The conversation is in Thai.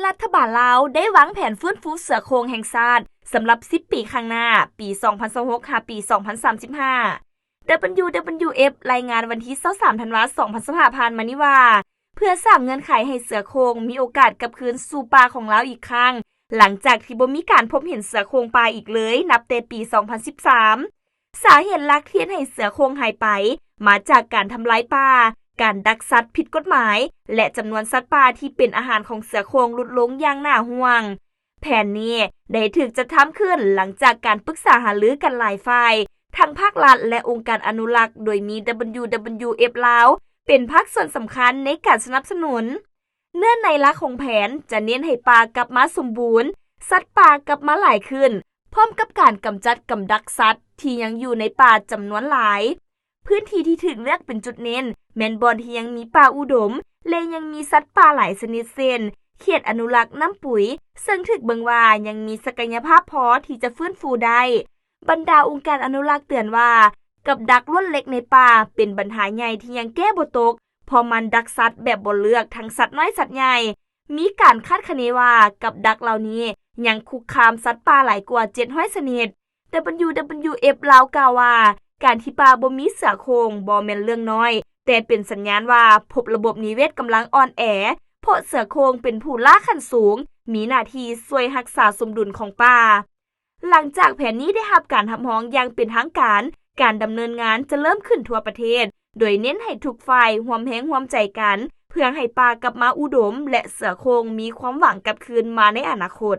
รัฐบาลลาวได้วางแผนฟื้นฟูเสือโคร่งแห่งชาติสำหรับ10 ปีข้างหน้าปี 2026 หาปี 2035 WWF รายงานวันที่23 ธันวาคม 2025 ผ่านมานี้ว่าเพื่อสร้างเงื่อนไขให้เสือโคร่งมีโอกาสกลับคืนสู่ป่าของลาวอีกครั้งหลังจากที่บ่มีการพบเห็นเสือโคร่งป่าอีกเลยนับแต่ปี 2013 สาเหตุหลักที่ให้เสือโคร่งหายไปมาจากการทำลายป่าการดักสัตว์ผิดกฎหมายและจำนวนสัตว์ป่าที่เป็นอาหารของเสือโคร่งลดลงอย่างน่าห่วงแผนนี้ได้ถูกจัดทำขึ้นหลังจากการปรึกษาหารือกันหลายฝ่ายทั้งภาครัฐและองค์การอนุรักษ์โดยมี WWF ลาวเป็นภาคส่วนสำคัญในการสนับสนุนเนื่องในหลักของแผนจะเน้นให้ป่ากลับมาสมบูรณ์สัตว์ป่ากลับมาหลายขึ้นพร้อมกับการกำจัดกำดักสัตว์ที่ยังอยู่ในป่าจำนวนหลายพื้นที่ที่ถูกเลือกเป็นจุดเน้นแม่นบอนที่ยังมีป่าอุดมและยังมีสัตว์ป่าหลายชนิดเช่นเขตอนุรักษ์น้ำปุ๋ยซึ่งถูกเบิ่งว่ายังมีศักยภาพพอที่จะฟื้นฟูได้บรรดาองค์การอนุรักษ์เตือนว่ากับดักล้วนเล็กในป่าเป็นปัญหาใหญ่ที่ยังแก้บ่ตกพอมันดักสัตว์แบบบ่เลือกทั้งสัตว์น้อยสัตว์ใหญ่มีการคาดคะเนว่ากับดักเหล่านี้ยังคุกคามสัตว์ป่าหลายกว่า700ชนิด WWF ลาวกล่าวว่าการที่ป่าบ่มีเสือโคร่งบ่แม่นเรื่องน้อยแต่เป็นสัญญาณว่าพบระบบนิเวศกำลังอ่อนแอเพราะเสือโคร่งเป็นผู้ล่าขั้นสูงมีหน้าที่ช่วยรักษาสมดุลของป่าหลังจากแผนนี้ได้รับการทำฮ้องอย่างเป็นทางการดำเนินงานจะเริ่มขึ้นทั่วประเทศโดยเน้นให้ทุกฝ่ายร่วมแรงร่วมใจกันเพื่อให้ป่ากลับมาอุดมและเสือโคร่งมีความหวังกลับคืนมาในอนาคต